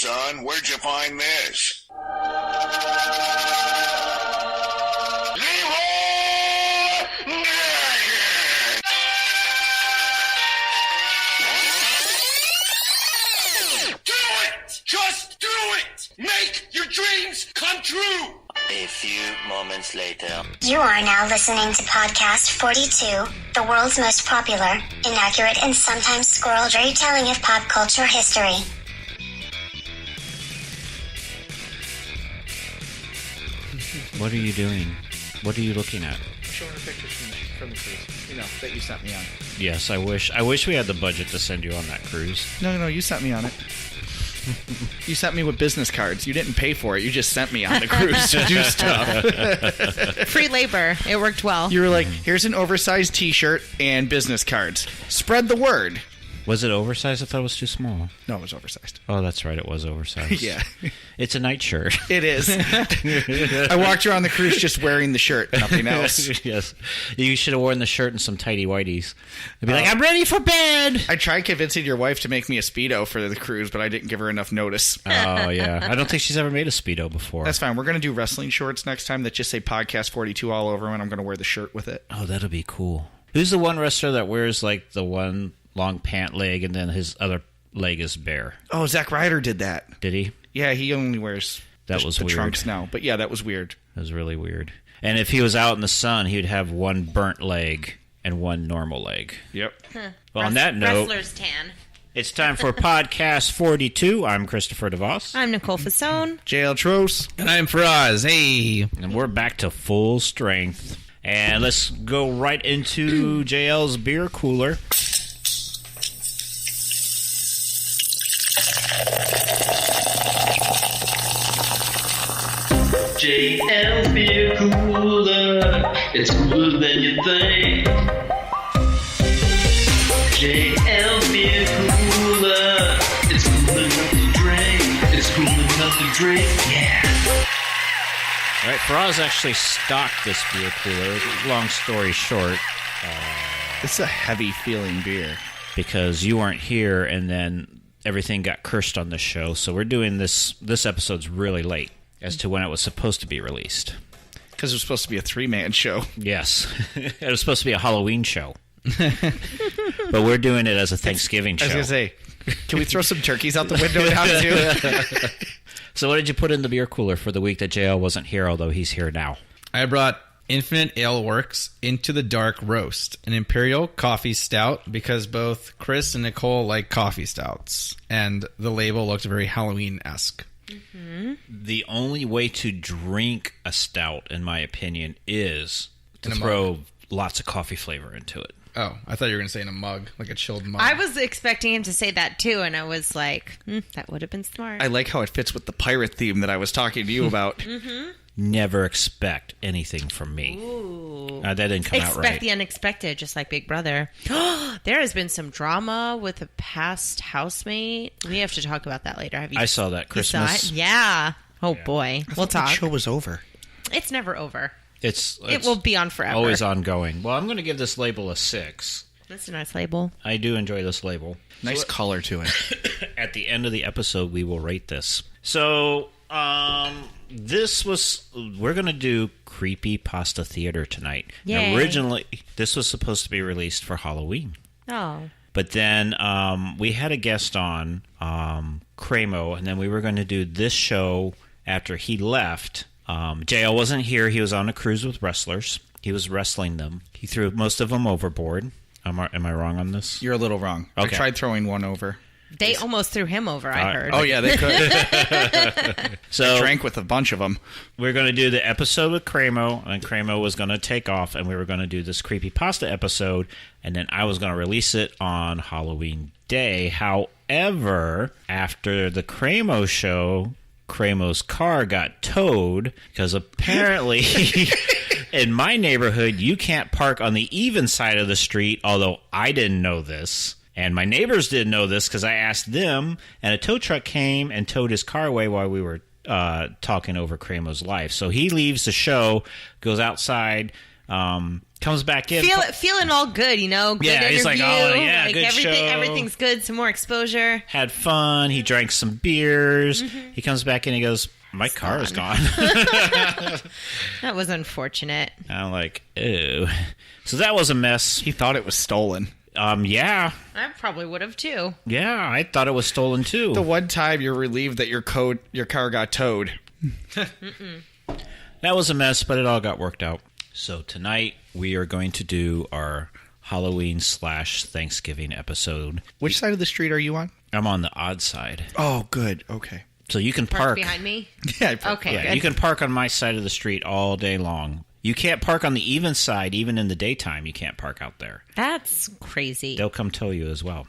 son. Where'd you find this? Just do it! Make your dreams come true! A few moments later. You are now listening to Podcast 42, the world's most popular, inaccurate, and sometimes squirreled retelling of pop culture history. What are you doing? What are you looking at? I'm showing her pictures from the cruise, that you sent me on. Yes, I wish we had the budget to send you on that cruise. No, you sent me on it. You sent me with business cards. You didn't pay for it. You just sent me on the cruise to do stuff. Free labor. It worked well. You were like, here's an oversized t-shirt and business cards. Spread the word. Was it oversized? I thought it was too small. No, it was oversized. Oh, that's right. It was oversized. Yeah. It's a nightshirt. It is. I walked around the cruise just wearing the shirt, nothing else. Yes. You should have worn the shirt and some tighty whities. I'd be like, I'm ready for bed. I tried convincing your wife to make me a Speedo for the cruise, but I didn't give her enough notice. Oh, yeah. I don't think she's ever made a Speedo before. That's fine. We're going to do wrestling shorts next time that just say Podcast 42 all over them, and I'm going to wear the shirt with it. Oh, that'll be cool. Who's the one wrestler that wears, like, the one long pant leg and then his other leg is bare? Oh, Zack Ryder did that. Did he? Yeah, he only wears the weird. trunks now. But yeah, that was weird. That was really weird. And if he was out in the sun, he would have one burnt leg and one normal leg. Yep. Well, on that note, Wrestler's tan. it's time for Podcast 42. I'm Christopher DeVos. I'm Nicole Fasone. JL Tros. And I'm Faraz. Hey. And we're back to full strength. And let's go right into JL's beer cooler. JL's beer cooler, it's cooler than you think. JL's beer cooler, it's cool enough to drink. It's cool enough to drink, yeah. All right, Faraz actually stocked this beer cooler. Long story short, It's a heavy feeling beer. because you weren't here and then everything got cursed on the show, so we're doing this episode's really late as to when it was supposed to be released. Because it was supposed to be a 3-man show. Yes. It was supposed to be a Halloween show. But we're doing it as a Thanksgiving show. I was going to say, can we throw some turkeys out the window now, too? So what did you put in the beer cooler for the week that JL wasn't here, although he's here now? I brought Infinite Ale Works Into the Dark Roast, an Imperial Coffee Stout, because both Chris and Nicole like coffee stouts, and the label looked very Halloween-esque. Mm-hmm. The only way to drink a stout, in my opinion, is to In a throw lots of coffee flavor into it. Oh, I thought you were going to say in a mug, like a chilled mug. I was expecting him to say that too, and I was like, that would have been smart. I like how it fits with the pirate theme that I was talking to you about. Mm-hmm. Never expect anything from me. Ooh. That didn't come out right. Expect the unexpected, just like Big Brother. There has been some drama with a past housemate. We have to talk about that later. Have you? I saw that You saw Christmas. it? Yeah. Oh boy, we'll The talk. show was over. It's never over. It's It will be on forever. always ongoing. Well, I'm going to give this label a 6. That's a nice label. I do enjoy this label. Nice color to it. At the end of the episode, we will rate this. So, we're going to do Creepypasta Theater tonight. Now, Yay. originally, this was supposed to be released for Halloween. Oh. But then we had a guest on, Cremo, and then we were going to do this show after he left. JL wasn't here. He was on a cruise with wrestlers. He was wrestling them. He threw most of them overboard. Am I wrong on this? You're a little wrong. Okay. I tried throwing one over. They almost threw him over, I heard. Oh, yeah, they could. So I drank with a bunch of them. we're going to do the episode with Cremo, and Cremo was going to take off, and we were going to do this Creepypasta episode, and then I was going to release it on Halloween Day. However, after the Cremo show, Cremo's car got towed because apparently in my neighborhood, you can't park on the even side of the street, although I didn't know this. And my neighbors didn't know this because I asked them, and a tow truck came and towed his car away while we were talking over Cremo's life. So he leaves the show, goes outside, Comes back in. Feeling all good, you know? Good Yeah, he's like, interview, oh, yeah, good show. Everything's good, some more exposure. Had fun. He drank some beers. He comes back in. He goes, my car is gone. That was unfortunate. I'm like, ew. So that was a mess. He thought it was stolen. Yeah. I probably would have too. Yeah, I thought it was stolen too. The one time you're relieved that your car got towed. That was a mess, but it all got worked out. So tonight we are going to do our Halloween/Thanksgiving episode. Which side of the street are you on? I'm on the odd side. Oh, good. Okay. So you can Park park behind me? Yeah. Okay, Yeah, good. you can park on my side of the street all day long. You can't park on the even side, even in the daytime. You can't park out there. That's crazy. They'll come tow you as well.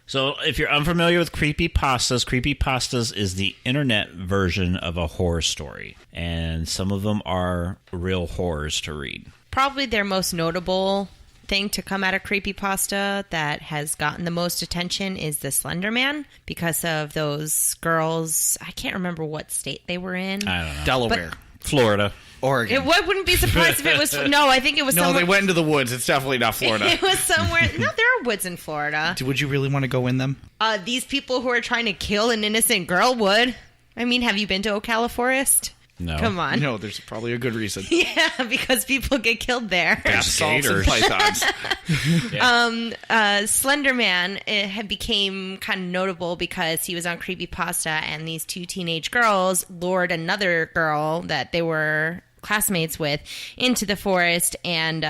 So if you're unfamiliar with Creepypastas is the internet version of a horror story. And some of them are real horrors to read. Probably their most notable thing to come out of Creepypasta that has gotten the most attention is the Slender Man, because of those girls. I can't remember what state they were in. I don't know. Delaware. Florida. Oregon. Wouldn't be surprised if it was. No, I think it was. No, somewhere, they went into the woods. It's definitely not Florida. It was somewhere. No, there are woods in Florida. Would you really want to go in them? These people who are trying to kill an innocent girl would. I mean, have you been to Ocala Forest? No. Come on. No, there's probably a good reason. Yeah, because people get killed there. Assaults and gators. pythons. Slender Man had became kind of notable because he was on Creepypasta, and these two teenage girls lured another girl that they were classmates with into the forest and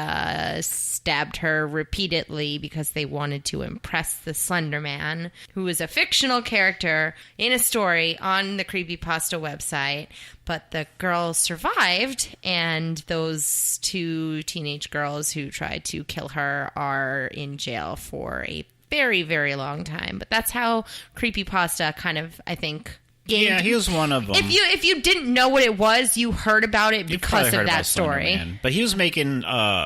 stabbed her repeatedly because they wanted to impress the Slender Man, who is a fictional character in a story on the Creepypasta website. But the girls survived, and those two teenage girls who tried to kill her are in jail for a very, very long time. But that's how Creepypasta kind of, I think, gained. Yeah, he was one of them. If you didn't know what it was, you heard about it You because probably heard of that about Slender story. Man. But he was making,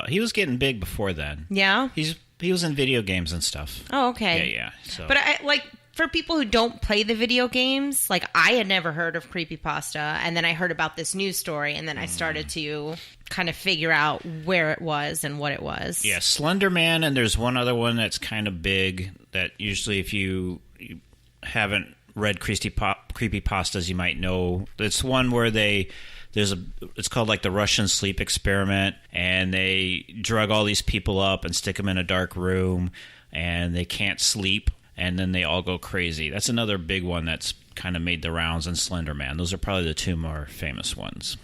he was getting big before then. Yeah. He was in video games and stuff. Oh, okay. Yeah. So. But I like, for people who don't play the video games, like, I had never heard of Creepypasta, and then I heard about this news story, and then I started to kind of figure out where it was and what it was. Yeah, Slender Man, and there's one other one that's kind of big that usually if you haven't read Creepypastas, you might know. It's one where it's called like the Russian sleep experiment, and they drug all these people up and stick them in a dark room, and they can't sleep, and then they all go crazy. That's another big one that's kind of made the rounds, and Slender Man. Those are probably the two more famous ones.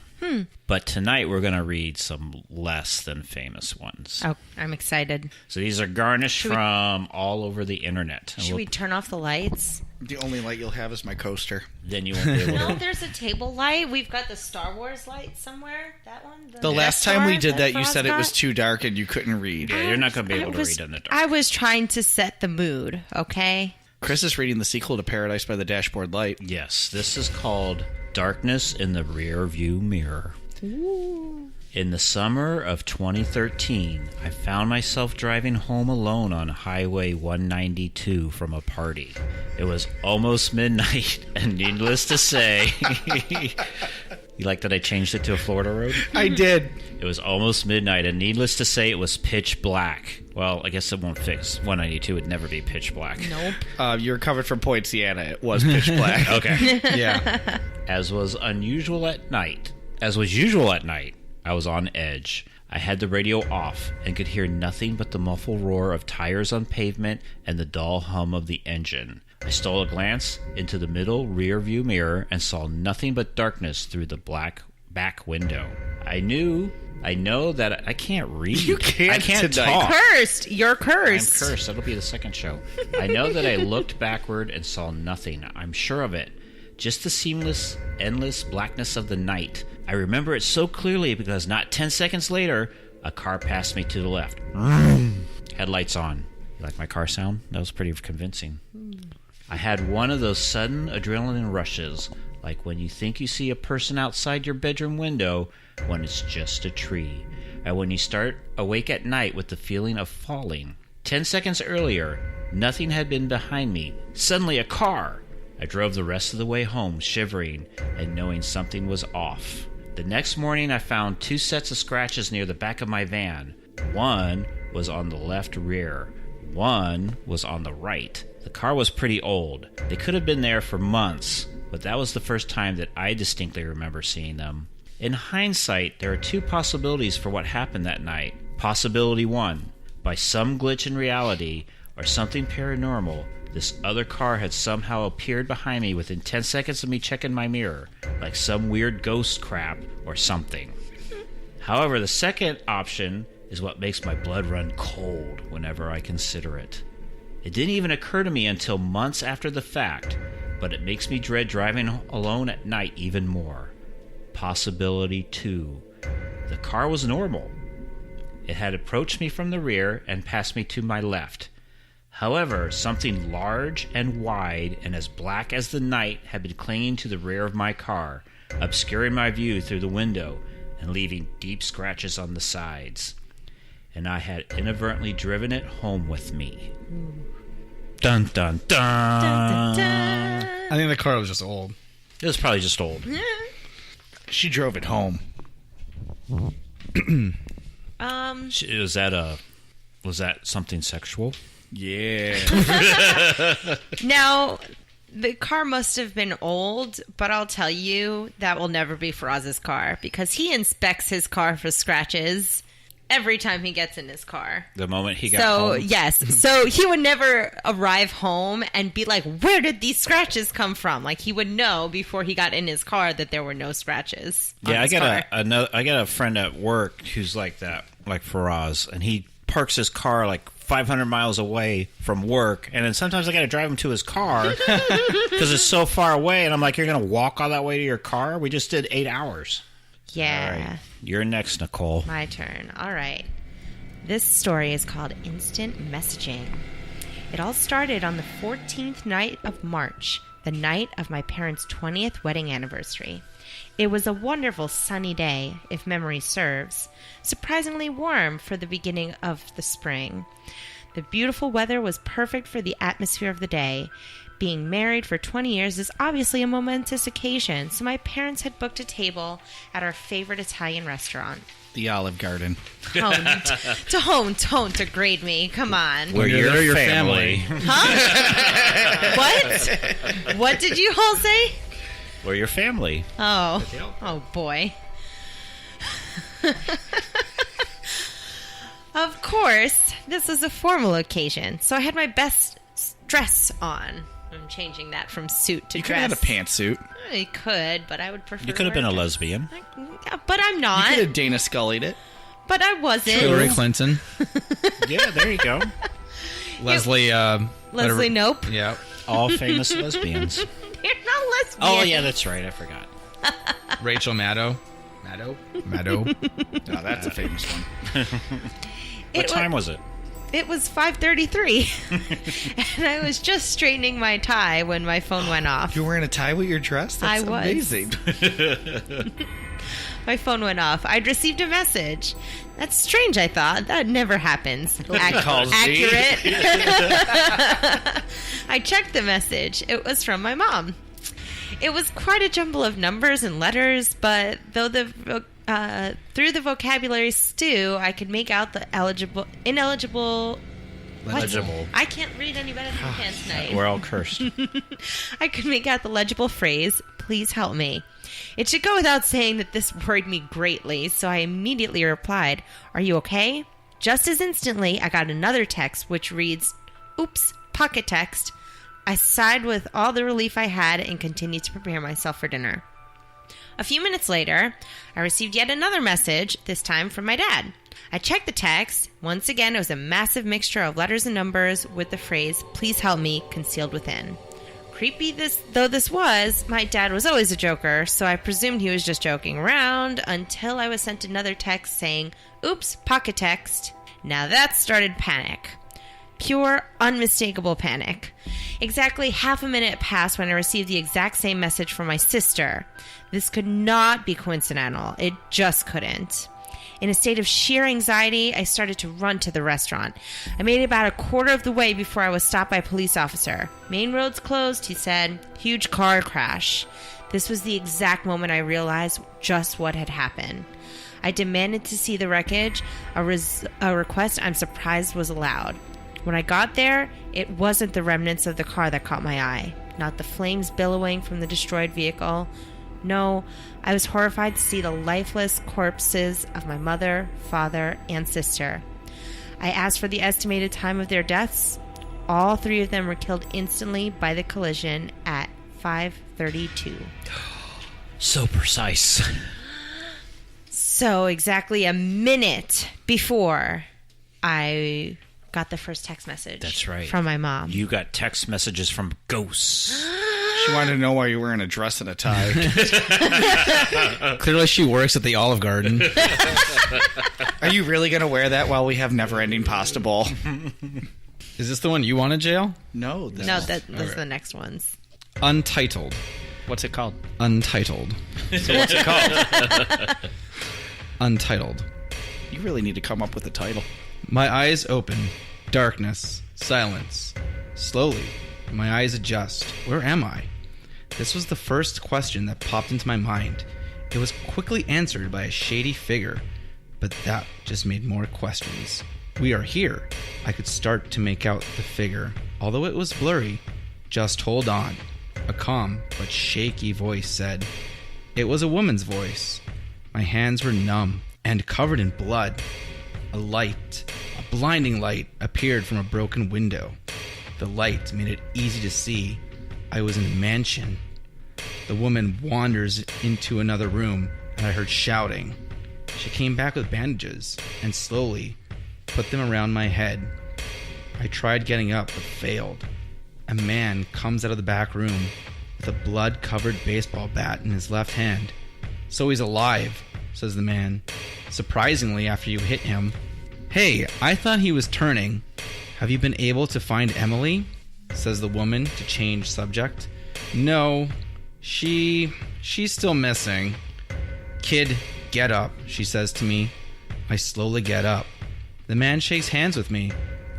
But tonight we're going to read some less than famous ones. Oh, I'm excited. So these are garnished from all over the internet. And Should we turn off the lights? The only light you'll have is my coaster. then you won't be able No, to. there's a table light. We've got the Star Wars light somewhere. That one? The last Death time we Star did that, you said it was Frostbite? too dark and you couldn't read. Yeah, you're not going to be able to read in the dark. I was trying to set the mood, okay? Chris is reading the sequel to Paradise by the Dashboard Light. Yes, this is called Darkness in the Rear View Mirror. In the summer of 2013, I found myself driving home alone on Highway 192 from a party. It was almost midnight, and needless to say... You like that I changed it to a Florida road? I did. It was almost midnight, and needless to say, it was pitch black. Well, I guess it won't fix. 192 would never be pitch black. Nope. You're covered from Point Sienna. It was pitch black. Okay. Yeah. As was usual at night, I was on edge. I had the radio off and could hear nothing but the muffled roar of tires on pavement and the dull hum of the engine. I stole a glance into the middle rear view mirror and saw nothing but darkness through the black back window. I know that I can't read. You can't I can't tonight. talk. Cursed. You're cursed. I'm cursed. That'll be the second show. I know that I looked backward and saw nothing. I'm sure of it. Just the seamless, endless blackness of the night. I remember it so clearly because not 10 seconds later, a car passed me to the left. Headlights on. You like my car sound? That was pretty convincing. I had one of those sudden adrenaline rushes, like when you think you see a person outside your bedroom window when it's just a tree, and when you start awake at night with the feeling of falling. 10 seconds earlier, nothing had been behind me. Suddenly a car. I drove the rest of the way home shivering and knowing something was off. The next morning, I found 2 sets of scratches near the back of my van. One was on the left rear. One was on the right. The car was pretty old. They could have been there for months, but that was the first time that I distinctly remember seeing them. In hindsight, there are 2 possibilities for what happened that night. Possibility 1, by some glitch in reality or something paranormal, this other car had somehow appeared behind me within 10 seconds of me checking my mirror, like some weird ghost crap or something. However, the second option is what makes my blood run cold whenever I consider it. It didn't even occur to me until months after the fact, but it makes me dread driving alone at night even more. Possibility 2. The car was normal. It had approached me from the rear and passed me to my left. However, something large and wide and as black as the night had been clinging to the rear of my car, obscuring my view through the window and leaving deep scratches on the sides. And I had inadvertently driven it home with me. Dun, dun, dun. Dun, dun, dun. I think the car was just old. It was probably just old. She drove it home. Was that something sexual? Yeah. Now, the car must have been old, but I'll tell you, that will never be Faraz's car because he inspects his car for scratches every time he gets in his car. The moment he got home? Yes. So he would never arrive home and be like, where did these scratches come from? Like, he would know before he got in his car that there were no scratches on Yeah, his I car. got a friend at work who's like that, like Faraz, and he parks his car like 500 miles away from work, and then sometimes I got to drive him to his car because it's so far away, and I'm like, you're going to walk all that way to your car? We just did 8 hours. Yeah. All right. You're next, Nicole. My turn. All right. This story is called Instant Messaging. It all started on the 14th night of March, the night of my parents' 20th wedding anniversary. It was a wonderful sunny day, if memory serves, surprisingly warm for the beginning of the spring. The beautiful weather was perfect for the atmosphere of the day. Being married for 20 years is obviously a momentous occasion, so my parents had booked a table at our favorite Italian restaurant. The Olive Garden. Don't degrade me. Come on. Where You're your your family. Huh? What? What did you all say? We're your family. Oh boy. Of course, this was a formal occasion, so I had my best dress on. I'm changing that from suit to You could dress. have had a pantsuit. I could, but I would prefer. You could have to been a wear lesbian. Yeah, but I'm You not. could have Dana Scullied it. But I wasn't. Hillary Clinton. Yeah, there you go. Leslie. Leslie Nope. Yeah. All famous lesbians. You're not lesbian. Oh, yeah, that's right. I forgot. Rachel Maddow. Maddow. Oh, that's a famous one. What time was it? It was 5:33, and I was just straightening my tie when my phone went off. You're wearing a tie with your dress? That's I was. amazing. My phone went off. I'd received a message. That's strange, I thought. That never happens. calls me. Accurate. I checked the message. It was from my mom. It was quite a jumble of numbers and letters, but through the vocabulary stew, I could make out the ineligible. Legible. I can't read any better than you can tonight. We're all cursed. I could make out the legible phrase, "Please help me." It should go without saying that this worried me greatly, so I immediately replied, "Are you okay?" Just as instantly, I got another text which reads, "Oops, pocket text." I sighed with all the relief I had and continued to prepare myself for dinner. A few minutes later, I received yet another message, this time from my dad. I checked the text. Once again, it was a massive mixture of letters and numbers with the phrase, "Please help me," concealed within. Creepy though this was, my dad was always a joker, so I presumed he was just joking around until I was sent another text saying, "Oops, pocket text." Now that started panic. Pure, unmistakable panic. Exactly half a minute passed when I received the exact same message from my sister. This could not be coincidental. It just couldn't. In a state of sheer anxiety, I started to run to the restaurant. I made it about a quarter of the way before I was stopped by a police officer. "Main road's closed," he said. "Huge car crash." This was the exact moment I realized just what had happened. I demanded to see the wreckage, a request I'm surprised was allowed. When I got there, it wasn't the remnants of the car that caught my eye, not the flames billowing from the destroyed vehicle. No, I was horrified to see the lifeless corpses of my mother, father, and sister. I asked for the estimated time of their deaths. All three of them were killed instantly by the collision at 5:32. So precise. So exactly a minute before I got the first text message. That's right. From my mom. You got text messages from ghosts. She wanted to know why you were wearing a dress and a tie. Clearly, she works at the Olive Garden. Are you really going to wear that while we have never-ending pasta bowl? Is this the one you want to jail? No. No, those are the next ones. Untitled. What's it called? Untitled. So what's it called? Untitled. You really need to come up with a title. My eyes open. Darkness. Silence. Slowly, my eyes adjust. Where am I? This was the first question that popped into my mind. It was quickly answered by a shady figure, but that just made more questions. We are here. I could start to make out the figure, although it was blurry. Just hold on. A calm but shaky voice said. It was a woman's voice. My hands were numb and covered in blood. A light, a blinding light, appeared from a broken window. The light made it easy to see. I was in a mansion. The woman wanders into another room, and I heard shouting. She came back with bandages and slowly put them around my head. I tried getting up, but failed. A man comes out of the back room with a blood-covered baseball bat in his left hand. So he's alive, says the man. Surprisingly, after you hit him. Hey, I thought he was turning. Have you been able to find Emily? Says the woman to change subject. No, she's still missing. Kid, get up, she says to me. I slowly get up. The man shakes hands with me.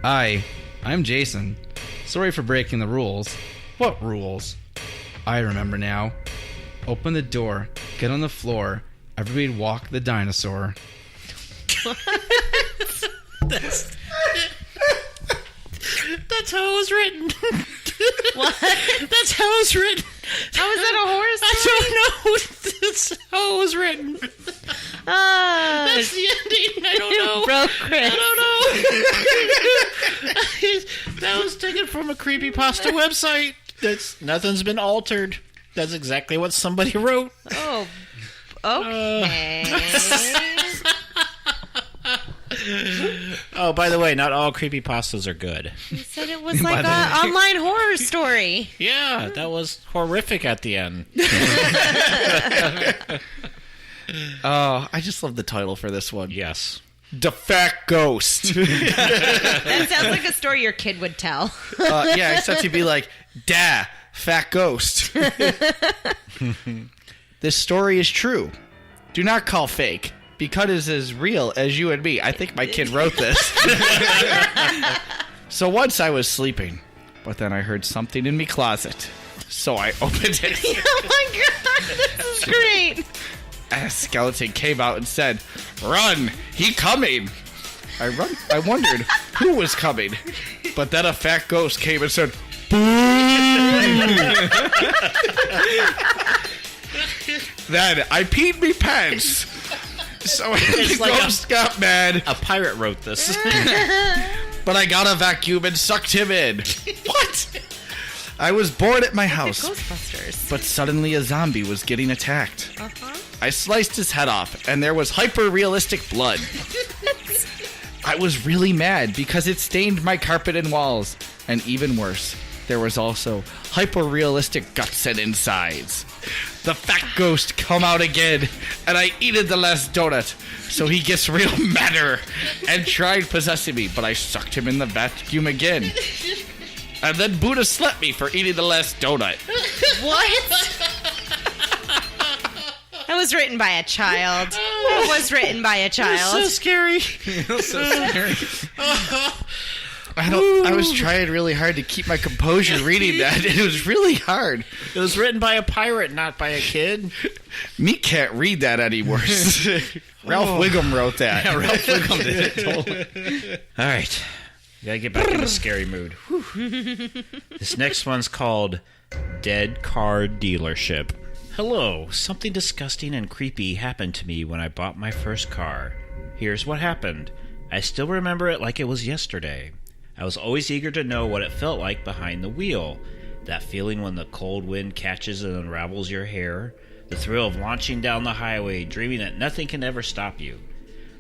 I'm Jason. Sorry for breaking the rules. What rules? I remember now. Open the door, get on the floor, everybody walk the dinosaur. That's how it was written. What? That's how it was written. How is that a horror story? I don't know. That's how it was written. That's the ending. I don't know. Broke Chris. I don't know. That was taken from a Creepypasta website. Nothing's been altered. That's exactly what somebody wrote. Oh, okay. Oh, by the way, not all creepypastas are good. You said it was like an online horror story. Yeah, that was horrific at the end. I just love the title for this one. Yes. The Fat Ghost. That sounds like a story your kid would tell. Yeah, except he'd be like, "Dah, fat ghost." This story is true. Do not call fake, because it is as real as you and me. I think my kid wrote this. So once I was sleeping, but then I heard something in me closet. So I opened it. Oh my god, this is great. And a skeleton came out and said, "Run, he coming." I wondered who was coming. But then a fat ghost came and said, Then I peed me pants. So the like ghost got mad. A pirate wrote this. But I got a vacuum and sucked him in. What? I was bored at my house. Ghostbusters. But suddenly a zombie was getting attacked. Uh-huh. I sliced his head off, and there was hyper-realistic blood. I was really mad because it stained my carpet and walls. And even worse, there was also hyper-realistic guts and insides. The fat ghost come out again, and I eated the last donut. So he gets real madder and tried possessing me, but I sucked him in the vacuum again. And then Buddha slapped me for eating the last donut. What? That was written by a child. It was written by a child. So scary. So scary. I was trying really hard to keep my composure reading that. It was really hard. It was written by a pirate, not by a kid. Me can't read that anymore. Ralph Wiggum wrote that. Yeah, Ralph Wiggum did it, totally. All right. Gotta get back in the scary mood. This next one's called Dead Car Dealership. Hello. Something disgusting and creepy happened to me when I bought my first car. Here's what happened. I still remember it like it was yesterday. I was always eager to know what it felt like behind the wheel. That feeling when the cold wind catches and unravels your hair. The thrill of launching down the highway, dreaming that nothing can ever stop you.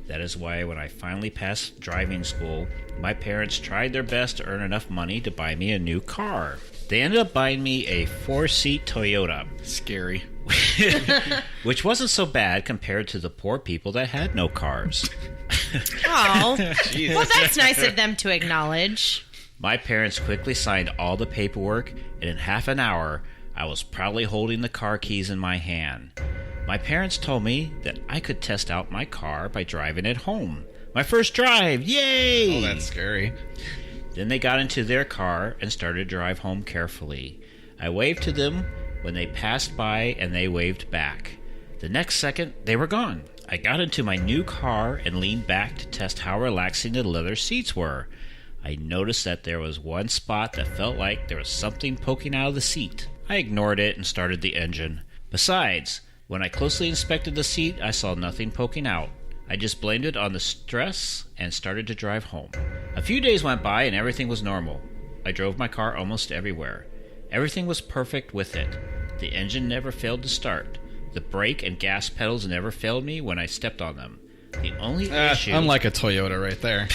That is why when I finally passed driving school, my parents tried their best to earn enough money to buy me a new car. They ended up buying me a 4-seat Toyota. Scary. Which wasn't so bad compared to the poor people that had no cars. Oh, well, that's nice of them to acknowledge. My parents quickly signed all the paperwork, and in half an hour, I was proudly holding the car keys in my hand. My parents told me that I could test out my car by driving it home. My first drive! Yay! Oh, that's scary. Then they got into their car and started to drive home carefully. I waved to them when they passed by, and they waved back. The next second, they were gone. I got into my new car and leaned back to test how relaxing the leather seats were. I noticed that there was one spot that felt like there was something poking out of the seat. I ignored it and started the engine. Besides, when I closely inspected the seat, I saw nothing poking out. I just blamed it on the stress and started to drive home. A few days went by and everything was normal. I drove my car almost everywhere. Everything was perfect with it. The engine never failed to start. The brake and gas pedals never failed me when I stepped on them. The only issue... Unlike a Toyota right there.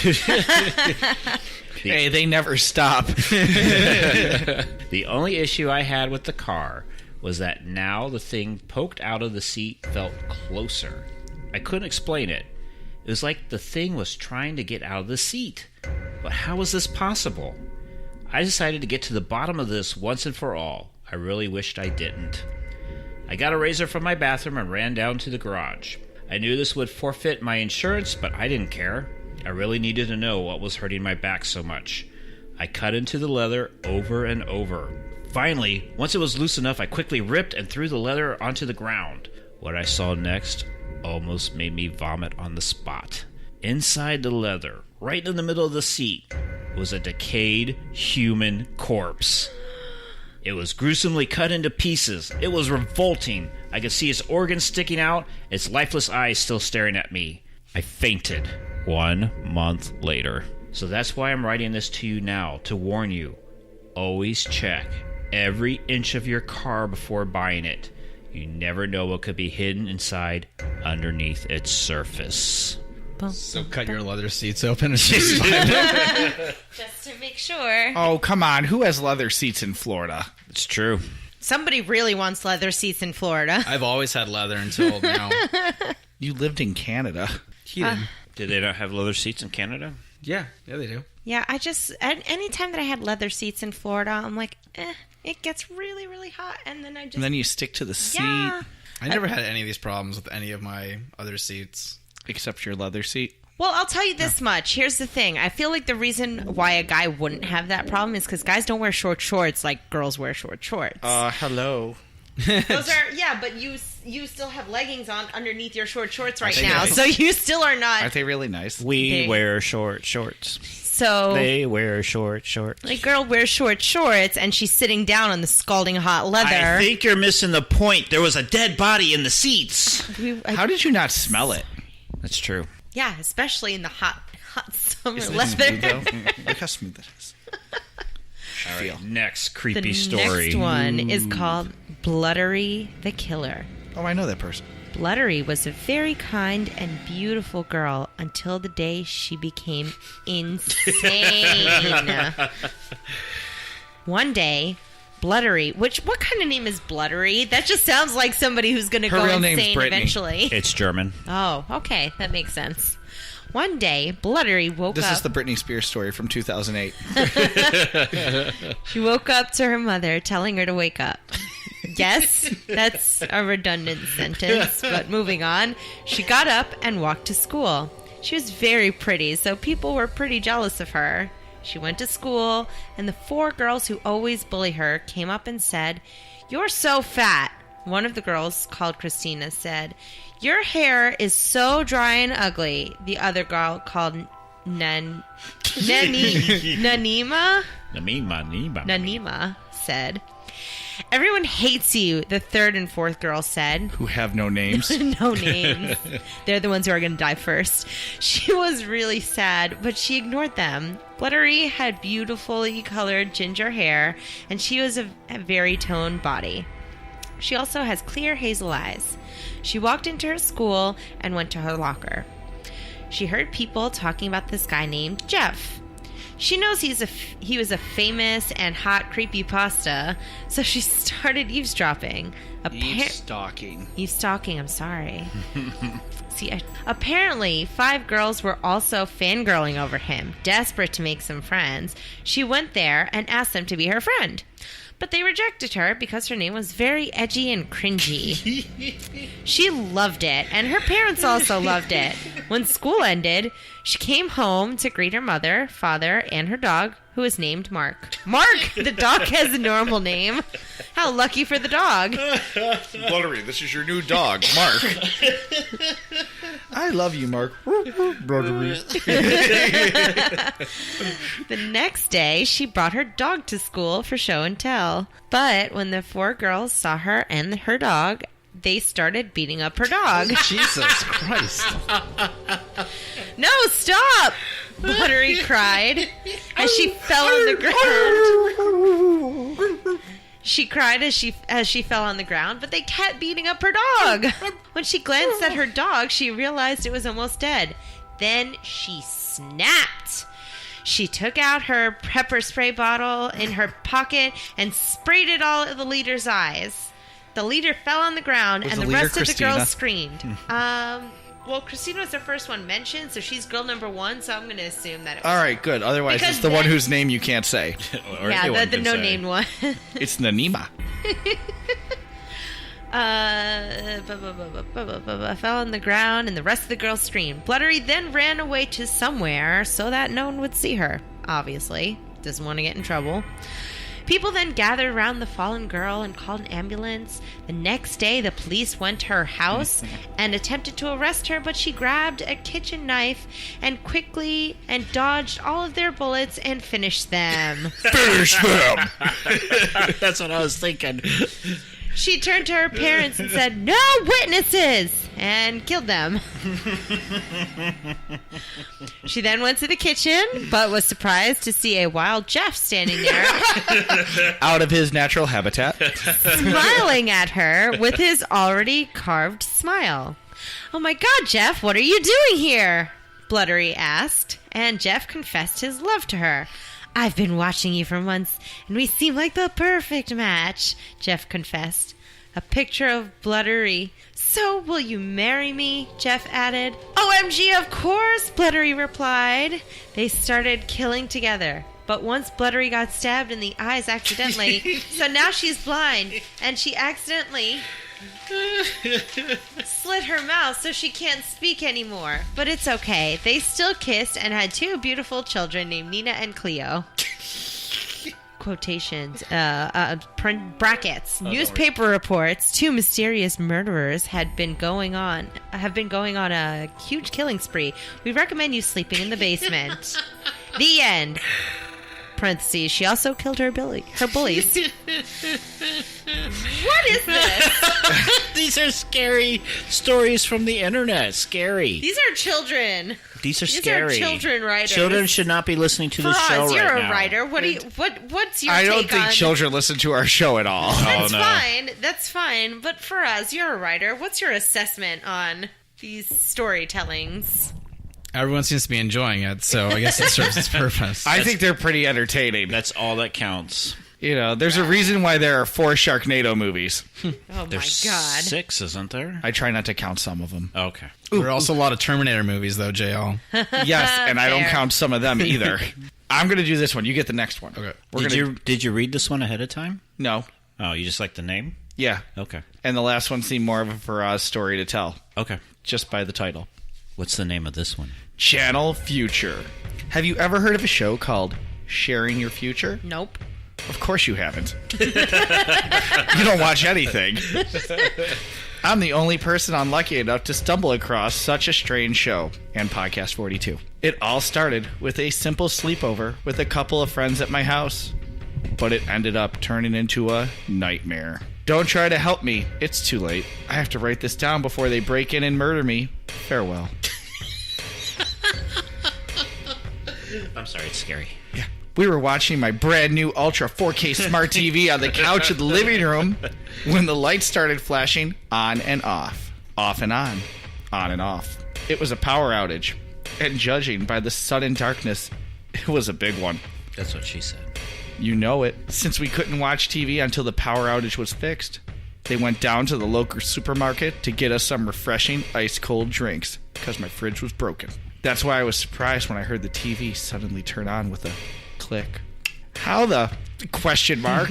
Hey, they never stop. The only issue I had with the car was that now the thing poked out of the seat felt closer. I couldn't explain it. It was like the thing was trying to get out of the seat. But how was this possible? I decided to get to the bottom of this once and for all. I really wished I didn't. I got a razor from my bathroom and ran down to the garage. I knew this would forfeit my insurance, but I didn't care. I really needed to know what was hurting my back so much. I cut into the leather over and over. Finally, once it was loose enough, I quickly ripped and threw the leather onto the ground. What I saw next almost made me vomit on the spot. Inside the leather, right in the middle of the seat, was a decayed human corpse. It was gruesomely cut into pieces. It was revolting. I could see its organs sticking out, its lifeless eyes still staring at me. I fainted 1 month later. So that's why I'm writing this to you now, to warn you. Always check every inch of your car before buying it. You never know what could be hidden inside underneath its surface. So cut your leather seats open and just buy them. Just to make sure. Oh, come on. Who has leather seats in Florida? It's true. Somebody really wants leather seats in Florida. I've always had leather until now. You lived in Canada. Did they not have leather seats in Canada? Yeah, they do. Yeah, any time that I had leather seats in Florida, I'm like, it gets really, really hot. And then And then you stick to the seat. Yeah. I never had any of these problems with any of my other seats. Except your leather seat. Well, I'll tell you this much. Here's the thing. I feel like the reason why a guy wouldn't have that problem is because guys don't wear short shorts like girls wear short shorts. Hello. Those are, yeah, but you still have leggings on underneath your short shorts right they now, nice? so you still are not. Aren't they really nice? We wear short shorts. So They wear short shorts. the girl wears short shorts and she's sitting down on the scalding hot leather. I think you're missing the point. There was a dead body in the seats. How did you not smell it? That's true. Yeah, especially in the hot summer Isn't it smooth, leather. though? Look how smooth it is. All right, next The creepy story. next one is called Bluttery the Killer. Oh, I know that person. Bluttery was a very kind and beautiful girl until the day she became insane. One day, Bluttery, what kind of name is Bluttery? That just sounds like somebody who's going to Her go real name's insane Brittany. eventually. It's German. Oh, okay. That makes sense. One day, Bluttery woke This up. is the Britney Spears story from 2008. She woke up to her mother telling her to wake up. Yes, that's a redundant sentence, but moving on. She got up and walked to school. She was very pretty, so people were pretty jealous of her. She went to school, and the 4 girls who always bully her came up and said, "You're so fat." One of the girls, called Christina, said, "Your hair is so dry and ugly." The other girl, called Nanima, said, "Everyone hates you," the 3rd and 4th girl said. Who have no names. No names. They're the ones who are going to die first. She was really sad, but she ignored them. Bluttery had beautifully colored ginger hair, and she was a very toned body. She also has clear hazel eyes. She walked into her school and went to her locker. She heard people talking about this guy named Jeff. She knows he was a famous and hot creepypasta, so she started eavesdropping. Eavestalking, I'm sorry. Apparently, 5 girls were also fangirling over him, desperate to make some friends. She went there and asked them to be her friend. But they rejected her because her name was very edgy and cringy. She loved it, and her parents also loved it. When school ended, she came home to greet her mother, father, and her dog, who was named Mark. Mark! The dog has a normal name. How lucky for the dog. Bluttery, this is your new dog, Mark. I love you, Mark. Bluttery. The next day, she brought her dog to school for show and tell. But when the 4 girls saw her and her dog, they started beating up her dog. Jesus Christ. "No, stop!" Bluttery cried as she fell on the ground. She cried as she fell on the ground, but they kept beating up her dog. When she glanced at her dog, she realized it was almost dead. Then she snapped. She took out her pepper spray bottle in her pocket and sprayed it all at the leader's eyes. The leader fell on the ground, and the rest of the girls screamed. Well, Christina was the first one mentioned, so she's girl number 1, so I'm going to assume that it was... All right, good. Otherwise, it's the one whose name you can't say. Yeah, the no-named one. It's Nanima. Fell on the ground, and the rest of the girls screamed. Bluttery then ran away to somewhere so that no one would see her, obviously. Doesn't want to get in trouble. People then gathered around the fallen girl and called an ambulance. The next day, the police went to her house and attempted to arrest her, but she grabbed a kitchen knife and quickly dodged all of their bullets and finished them. Finish them! That's what I was thinking. She turned to her parents and said, "No witnesses!" and killed them. She then went to the kitchen, but was surprised to see a wild Jeff standing there. Out of his natural habitat. Smiling at her with his already carved smile. "Oh my God, Jeff, what are you doing here?" Bluttery asked, and Jeff confessed his love to her. "I've been watching you for months, and we seem like the perfect match," Jeff confessed. A picture of Bluttery. "So, will you marry me?" Jeff added. "OMG, of course," Bluttery replied. They started killing together. But once Bluttery got stabbed in the eyes accidentally, so now she's blind, and she accidentally slit her mouth so she can't speak anymore. But it's okay. They still kissed and had 2 beautiful children named Nina and Cleo. Quotations, brackets. Newspaper reports 2 mysterious murderers have been going on a huge killing spree. We recommend you sleeping in the basement. The end. Parentheses, she also killed her bullies. What is this? These are scary stories from the internet. Scary. These are children. These are These scary. are children writers. Children should not be listening to this show right now. You're a writer. What's your take on... I don't think children listen to our show at all. That's fine. That's fine. But for us, you're a writer. What's your assessment on these storytellings? Everyone seems to be enjoying it, so I guess it serves its purpose. I think they're pretty entertaining. That's all that counts. You know, there's a reason why there are 4 Sharknado movies. Oh, my There's God. 6, isn't there? I try not to count some of them. Okay. There are also a lot of Terminator movies, though, JL. Yes, and I don't Fair. count some of them either. I'm going to do this one. You get the next one. Okay. Did you read this one ahead of time? No. Oh, you just like the name? Yeah. Okay. And the last one seemed more of a Faraz story to tell. Okay. Just by the title. What's the name of this one? Channel Future. Have you ever heard of a show called Sharing Your Future? Nope. Of course you haven't. You don't watch anything. I'm the only person unlucky enough to stumble across such a strange show and Podcast 42. It all started with a simple sleepover with a couple of friends at my house, but it ended up turning into a nightmare. Don't try to help me. It's too late. I have to write this down before they break in and murder me. Farewell. I'm sorry, it's scary. Yeah. We were watching my brand new Ultra 4K Smart TV on the couch in the living room when the lights started flashing on and off and on and off. It was a power outage, and judging by the sudden darkness, it was a big one. That's what she said. You know it, since we couldn't watch TV until the power outage was fixed. They went down to the local supermarket to get us some refreshing ice-cold drinks, because my fridge was broken. That's why I was surprised when I heard the TV suddenly turn on with a click. How the... question mark.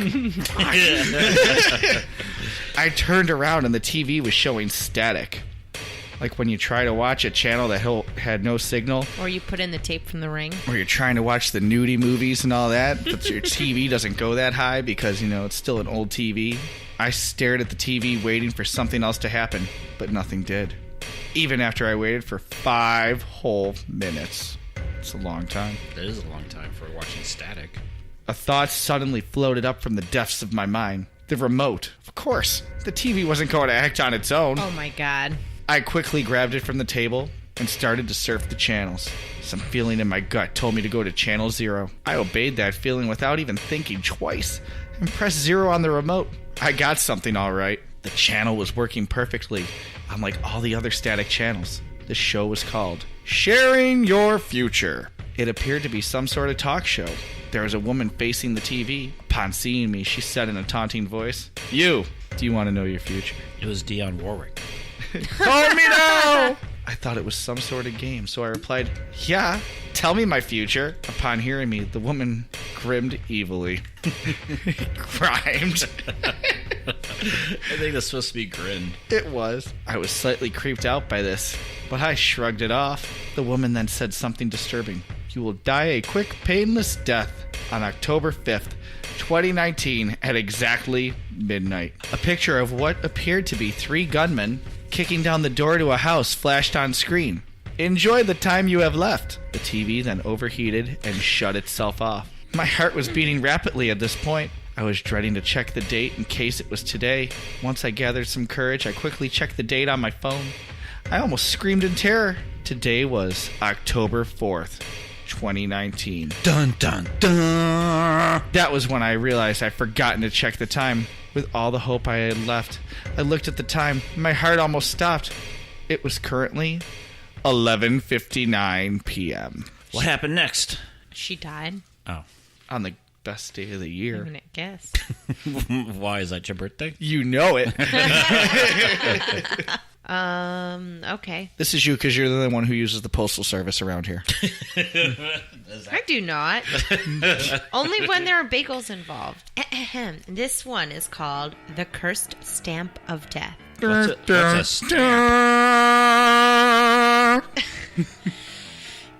I turned around and the TV was showing static. Like when you try to watch a channel that had no signal. Or you put in the tape from The Ring. Or you're trying to watch the nudie movies and all that, but your TV doesn't go that high because, it's still an old TV. I stared at the TV waiting for something else to happen, but nothing did. Even after I waited for 5 whole minutes. It's a long time. That is a long time for watching static. A thought suddenly floated up from the depths of my mind. The remote. Of course. The TV wasn't going to act on its own. Oh my god. I quickly grabbed it from the table and started to surf the channels. Some feeling in my gut told me to go to channel 0. I obeyed that feeling without even thinking twice and pressed 0 on the remote. I got something all right. The channel was working perfectly, unlike all the other static channels. The show was called Sharing Your Future. It appeared to be some sort of talk show. There was a woman facing the TV. Upon seeing me, she said in a taunting voice, "You, do you want to know your future?" It was Dionne Warwick. Told me no! I thought it was some sort of game, so I replied, "Yeah, tell me my future." Upon hearing me, the woman grinned evilly. Grimed. I think that's supposed to be grinned. It was. I was slightly creeped out by this, but I shrugged it off. The woman then said something disturbing. "You will die a quick, painless death on October 5th, 2019 at exactly midnight." A picture of what appeared to be 3 gunmen kicking down the door to a house flashed on screen. "Enjoy the time you have left." The TV then overheated and shut itself off. My heart was beating rapidly at this point. I was dreading to check the date in case it was today. Once I gathered some courage, I quickly checked the date on my phone. I almost screamed in terror. Today was October 4th, 2019. Dun dun dun. That was when I realized I'd forgotten to check the time. With all the hope I had left, I looked at the time. My heart almost stopped. It was currently 11:59 p.m. What happened next? She died. Oh. On the best day of the I'm year. gonna guess. Why is that your birthday? You know it. Okay. This is you because you're the one who uses the postal service around here. I do not. Only when there are bagels involved. This one is called The Cursed Stamp of Death. What's a stamp?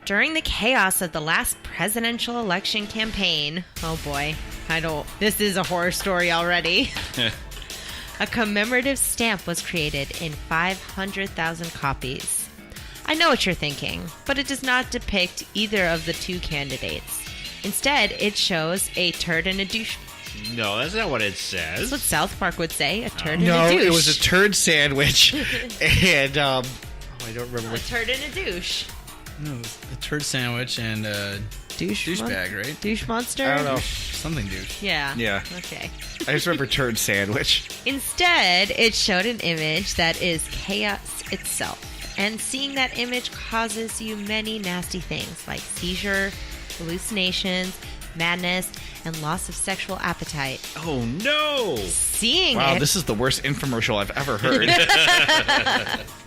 During the chaos of the last presidential election campaign, oh boy, this is a horror story already. A commemorative stamp was created in 500,000 copies. I know what you're thinking, but it does not depict either of the 2 candidates. Instead, it shows a turd and a douche. No, that's not what it says. That's what South Park would say, a turd and No, a douche. it was a turd sandwich. And, I don't remember A turd and a douche. No, it was a turd sandwich and a douchebag, right? Douche monster? I don't know. Something douche. Yeah. Yeah. Okay. I just remember turd sandwich. Instead, it showed an image that is chaos itself. And seeing that image causes you many nasty things like seizure, hallucinations, madness, and loss of sexual appetite. Oh, no! Wow, this is the worst infomercial I've ever heard.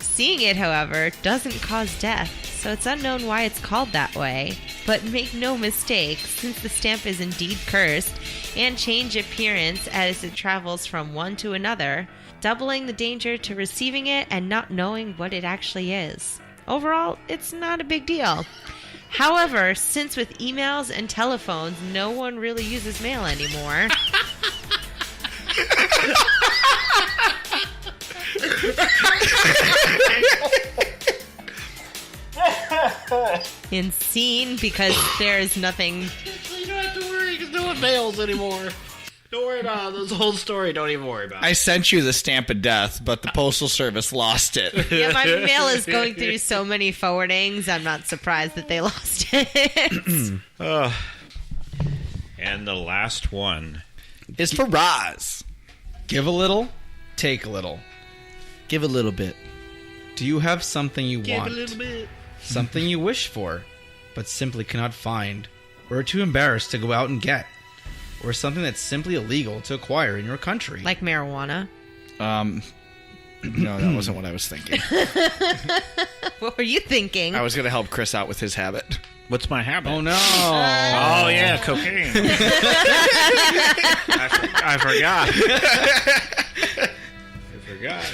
Seeing it, however, doesn't cause death, so it's unknown why it's called that way. But make no mistake, since the stamp is indeed cursed, and change appearance as it travels from one to another, doubling the danger to receiving it and not knowing what it actually is. Overall, it's not a big deal. However, since with emails and telephones, no one really uses mail anymore. Insane because there's nothing. You don't have to worry because no one mails anymore. Don't worry about it. This whole story. Don't even worry about it. I sent you the stamp of death, but the Postal Service lost it. Yeah, my mail is going through so many forwardings. I'm not surprised that they lost it. And the last one. It's for Roz. Give a little, take a little. Give a little bit. Do you have something you want? a little bit. Something you wish for, but simply cannot find, or are too embarrassed to go out and get? Or something that's simply illegal to acquire in your country? Like marijuana. No, that wasn't what I was thinking. What were you thinking? I was going to help Chris out with his habit. What's my habit? Oh no! Oh, yeah, cocaine. I forgot. I forgot.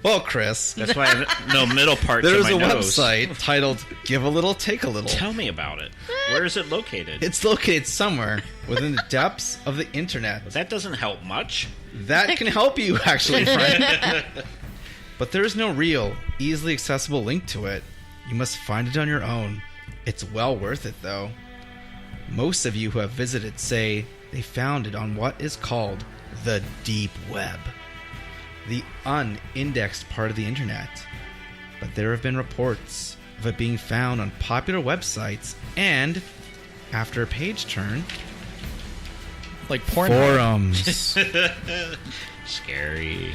Well, Chris, That's why I have no middle part to there's my a nose. website titled "Give a Little, Take a Little." Tell me about it. Where is it located? It's located somewhere within the depths of the internet. That doesn't help much. That can help you, actually, friend. But there is no real, easily accessible link to it. You must find it on your own. It's well worth it, though. Most of you who have visited say they found it on what is called the deep web, the unindexed part of the internet. But there have been reports of it being found on popular websites and, after a page turn, Like porn. forums. Scary.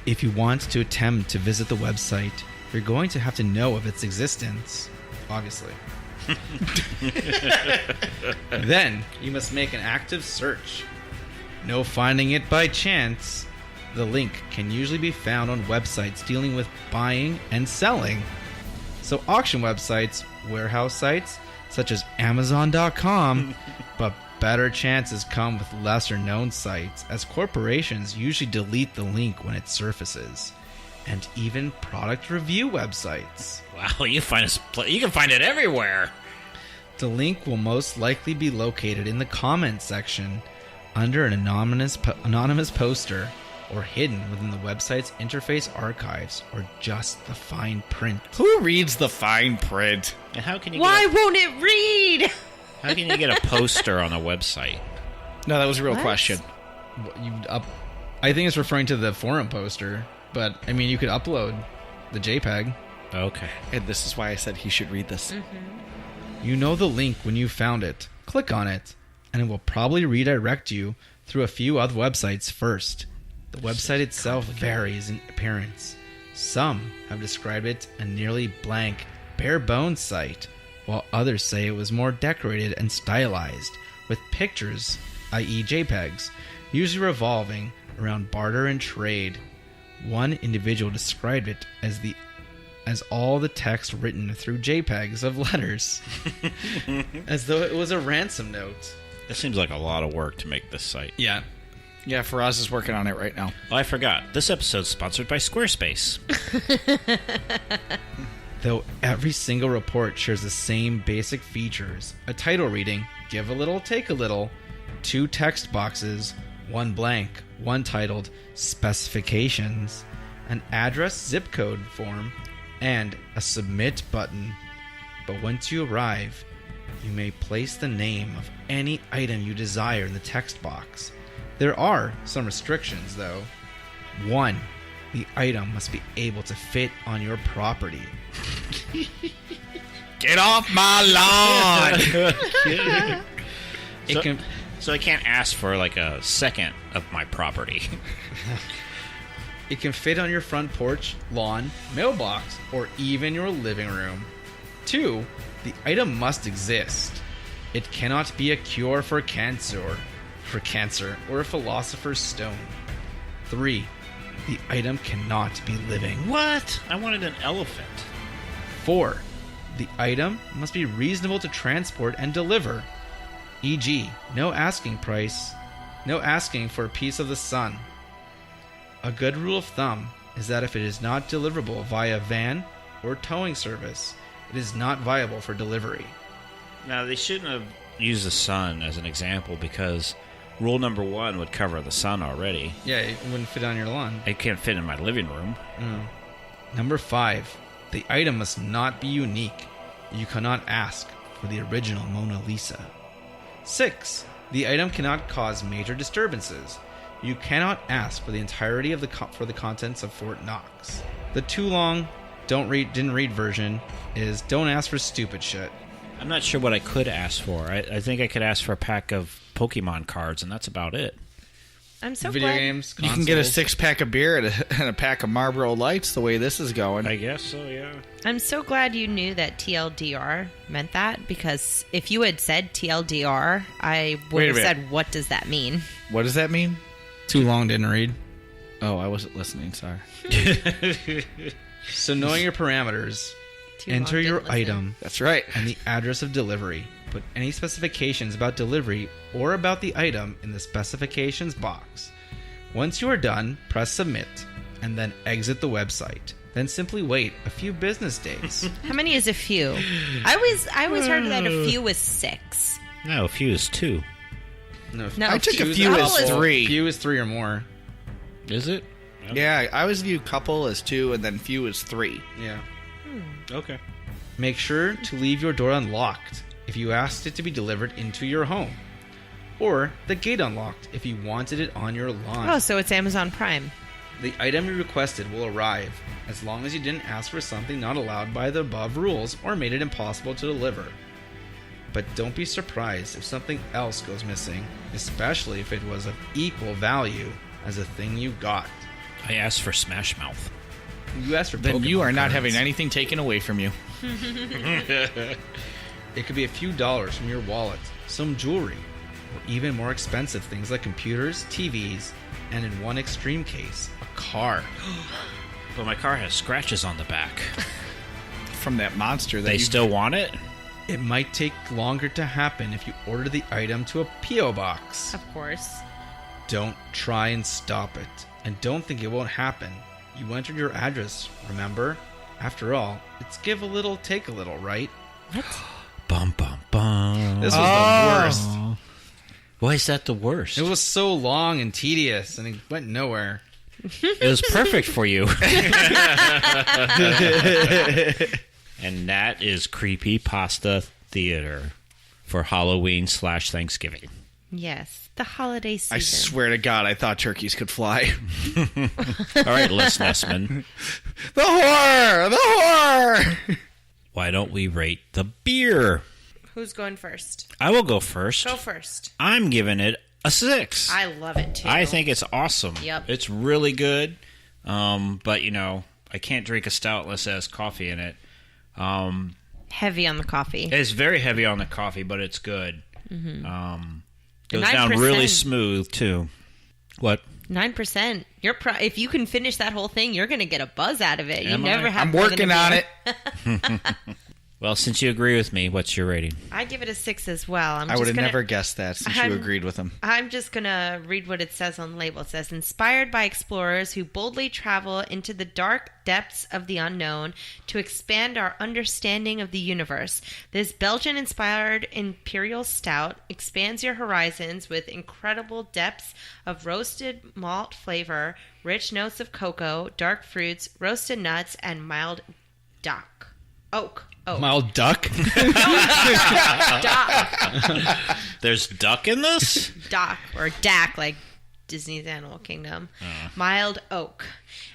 If you want to attempt to visit the website, you're going to have to know of its existence, obviously. Then, you must make an active search. No finding it by chance. The link can usually be found on websites dealing with buying and selling. So auction websites, warehouse sites, such as Amazon.com, but better chances come with lesser known sites, as corporations usually delete the link when it surfaces. And even product review websites. Wow, you can find it everywhere. The link will most likely be located in the comments section under an anonymous poster, or hidden within the website's interface archives, or just the fine print. Who reads the fine print? And how can you Why won't it read? how can you get a poster on a website? No, that was a real What? question. I think it's referring to the forum poster, but I mean, you could upload the JPEG. Okay. And this is why I said he should read this. You know the link when you found it. Click on it, and it will probably redirect you through a few other websites first. The website itself varies in appearance. Some have described it a nearly blank, bare-bones site, while others say it was more decorated and stylized, with pictures, i.e. JPEGs, usually revolving around barter and trade. One individual described it as all the text written through JPEGs of letters, as though it was a ransom note. This seems like a lot of work to make this site. Yeah. Yeah, Faraz is working on it right now. Oh, I forgot. This episode's sponsored by Squarespace. Though every single report shares the same basic features: a title reading, "Give a little, take a little," 2 text boxes, 1 blank, 1 titled "Specifications," an address zip code form, and a submit button. But once you arrive, you may place the name of any item you desire in the text box. There are some restrictions, though. 1. The item must be able to fit on your property. Get off my lawn! So I can't ask for like a second of my property. It can fit on your front porch, lawn, mailbox, or even your living room. 2. The item must exist. It cannot be a cure for cancer, or a philosopher's stone. 3. The item cannot be living. What? I wanted an elephant. 4. The item must be reasonable to transport and deliver. E.g., no asking for a piece of the sun. A good rule of thumb is that if it is not deliverable via van or towing service, it It is not viable for delivery. Now, they shouldn't have used the sun as an example because rule number 1 would cover the sun already. Yeah, it wouldn't fit on your lawn. It can't fit in my living room. Number 5. The item must not be unique. You cannot ask for the original Mona Lisa. 6. The item cannot cause major disturbances. You cannot ask for the entirety of the contents of Fort Knox. The too long, didn't read version is don't ask for stupid shit. I'm not sure what I could ask for. I think I could ask for a pack of Pokemon cards, and that's about it. I'm so Video glad. games, You consoles. can get a 6-pack of beer and a pack of Marlboro Lights the way this is going. I guess so, yeah. I'm so glad you knew that TLDR meant that, because if you had said TLDR, I would Wait a have minute. said, what does that mean? What does that mean? Too long, didn't read. Oh, I wasn't listening. Sorry. So knowing your parameters, Too enter long, your didn't listen. item That's right. and the address of delivery. Put any specifications about delivery or about the item in the specifications box. Once you are done, press submit and then exit the website. Then simply wait a few business days. How many is a few? I always heard that a few was 6. No, a few is 2. No, I took a few few as is 3. Few is 3 or more. Is it? Yeah, I always view couple as 2 and then few as 3. Yeah. Okay. Make sure to leave your door unlocked if you asked it to be delivered into your home. Or the gate unlocked if you wanted it on your lawn. Oh, so it's Amazon Prime. The item you requested will arrive as long as you didn't ask for something not allowed by the above rules or made it impossible to deliver. But don't be surprised if something else goes missing, especially if it was of equal value as the thing you got. I asked for Smash Mouth. You asked for Then Pokemon you are not cards. having anything taken away from you. It could be a few dollars from your wallet, some jewelry, or even more expensive things like computers, TVs, and in one extreme case, a car. But my car has scratches on the back. From that monster that They you still want it? It might take longer to happen if you order the item to a P.O. box. Of course. Don't try and stop it. And don't think it won't happen. You entered your address, remember? After all, it's give a little, take a little, right? Bum, bum, bum. This was the worst. Why is that the worst? It was so long and tedious, and it went nowhere. It was perfect for you. And that is Creepypasta Theater for Halloween/Thanksgiving. Yes, the holiday season. I swear to God, I thought turkeys could fly. All right, Les Nessman. The horror! The horror! Why don't we rate the beer? Who's going first? I will go first. Go first. I'm giving it a 6. I love it too. I think it's awesome. Yep. It's really good. But, you know, I can't drink a stout unless it has coffee in it. Heavy on the coffee. It's very heavy on the coffee, but it's good. Goes down 9%. really smooth, too. What? 9%. If you can finish that whole thing, you're going to get a buzz out of it. You Am never I? have. I'm more than working a on beer. it. Well, since you agree with me, what's your rating? I give it a 6 as well. I would have never guessed that since you agreed with him. I'm just going to read what it says on the label. It says, inspired by explorers who boldly travel into the dark depths of the unknown to expand our understanding of the universe. This Belgian-inspired Imperial Stout expands your horizons with incredible depths of roasted malt flavor, rich notes of cocoa, dark fruits, roasted nuts, and mild oak. Mild duck? Dock. There's duck in this? Dock, or Dak, like Disney's Animal Kingdom. Mild oak.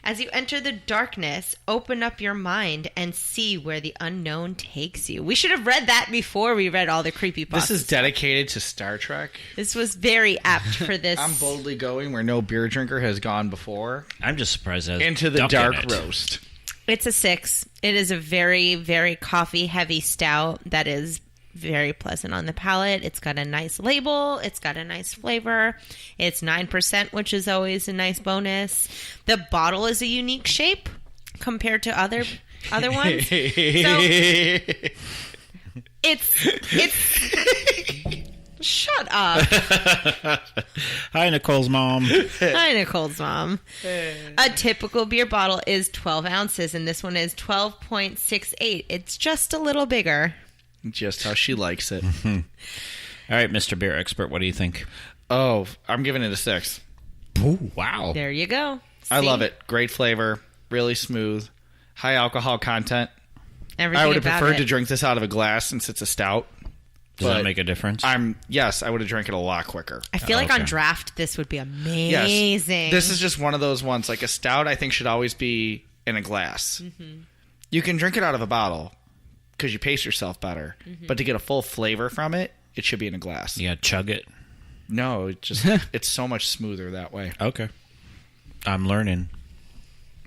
As you enter the darkness, open up your mind and see where the unknown takes you. We should have read that before we read all the creepypastas. This is dedicated to Star Trek. This was very apt for this. I'm boldly going where no beer drinker has gone before. I'm just surprised it has Into the duck in dark it. roast. It's a 6. It is a very, very coffee-heavy stout that is very pleasant on the palate. It's got a nice label. It's got a nice flavor. It's 9%, which is always a nice bonus. The bottle is a unique shape compared to other ones. So it's shut up. Hi, Nicole's mom. Hi, Nicole's mom. A typical beer bottle is 12 ounces, and this one is 12.68. It's just a little bigger. Just how she likes it. All right, Mr. Beer Expert, what do you think? Oh, I'm giving it a 6. Ooh, wow. There you go. I See? love it. Great flavor, really smooth, high alcohol content. Everything I would have about preferred it. to drink this out of a glass since it's a stout. Does that but make a difference? Yes, I would have drank it a lot quicker. I feel like on Okay. draft, this would be Yes. amazing. This is just one of those ones, like a stout I think should always be in a glass. You can drink it out of a bottle because you pace yourself better. But to get a full flavor from it, it should be in a glass. Yeah, chug it. No, it's so much smoother that way. Okay. I'm learning.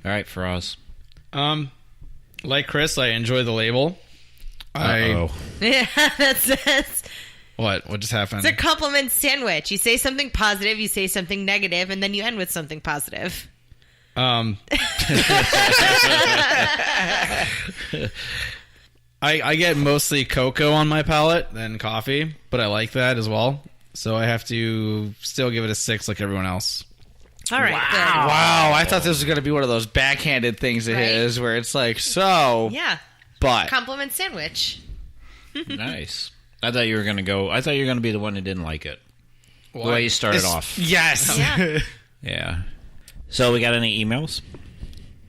All right, Faraz. Like Chris, I enjoy the label. Uh-oh. Yeah, that's What just happened? it's a compliment sandwich. You say something positive, you say something negative, and then you end with something positive. I get mostly cocoa on my palate than coffee, but I like that as well. So I have to still give it a 6 like everyone else. All right, Wow, I thought this was going to be one of those backhanded things of Right? his where it's like, so, good. Yeah, but. compliment sandwich. Nice. I thought you were going to be the one who didn't like it. The way you started off. Yes. Yeah. Yeah. So we got any emails?